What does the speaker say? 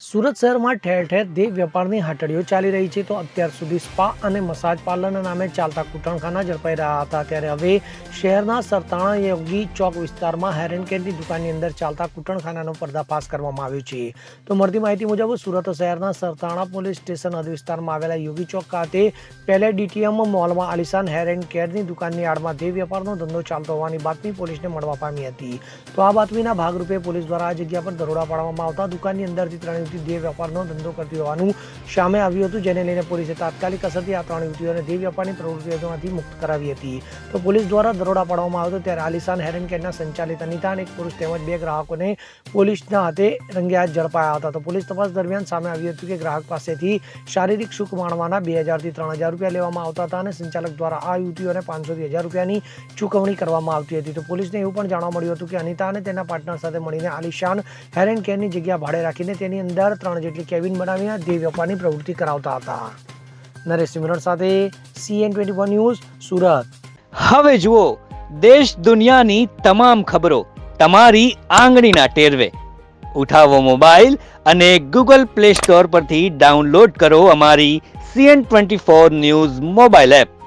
સુરત શહેરમાં ઠેર ઠેર દેહ વેપારની હાટડીઓ ચાલી રહી છે. તો અત્યાર સુધી સ્પા અને મસાજ પાર્લરના નામે ચાલતા કૂટણખાના ઝડપાઈ રહ્યા હતા, ત્યારે હવે શહેરના સરતાણા યોગી ચોક વિસ્તારમાં હેર એન્ડ કેરની દુકાનની અંદર ચાલતા કૂટણખાનાનો પર્દાફાશ કરવામાં આવ્યો છે. તો મળતી માહિતી મુજબ સુરત શહેરના સરતાણા પોલીસ સ્ટેશન હદ વિસ્તારમાં આવેલા યોગી ચોક ખાતે પેલેડિયમ મોલમાં આલિશાન હેર એન્ડ કેરની દુકાનની આડમાં દેહ વેપારનો ધંધો ચાલતો હોવાની બાતમી પોલીસને મળવા પામી હતી. તો આ બાતમીના ભાગરૂપે પોલીસ દ્વારા આ જગ્યા પર દરોડા પાડવામાં આવતા દુકાનની અંદરથી 3 દેહ વેપારનો ધંધો કરતી હોવાનું સામે આવ્યું હતું, જેને લઈને પોલીસે તાત્કાલિક અસરથી આ 3 યુવતીઓને દેહ વેપારની પ્રવૃત્તિઓમાંથી મુક્ત કરાવી હતી. તો પોલીસ દ્વારા દરોડા પાડવામાં આવ્યો ત્યારે આલિશાન હેર એન્ડ કેરના સંચાલિત અનિતા અને એક પુરુષ તેમજ 2 ગ્રાહકોને પોલીસના હાથે રંગે હાથ ઝડપાયા હતા. તો પોલીસ તપાસ દરમિયાન સામે આવ્યું હતું કે ગ્રાહક પાસેથી શારીરિક સુખ માણવાના 2000 થી 3000 રૂપિયા લેવામાં આવતા હતા અને સંચાલક દ્વારા આ યુવતીઓને 500 થી 1000 રૂપિયાની ચૂકવણી કરવામાં આવતી હતી. તો પોલીસને એવું પણ જાણવા મળ્યું હતું કે અનિતા અને તેના પાર્ટનર સાથે મળીને આલિશાન હેર એન્ડ કેરની જગ્યા ભાડે રાખીને તેની અંદર 3 જેટલી કેબિન બનાવીને દેહ વેપારની પ્રવૃત્તિ કરાવતા હતા. નરેશ સિમરન સાથે CN24 ન્યૂઝ સુરત. હવે જુઓ દેશ દુનિયાની તમામ ખબરો તમારી આંગળીના ટેરવે. ઉઠાવો મોબાઈલ અને Google Play Store પરથી ડાઉનલોડ કરો અમારી CN24 ન્યૂઝ મોબાઈલ એપ.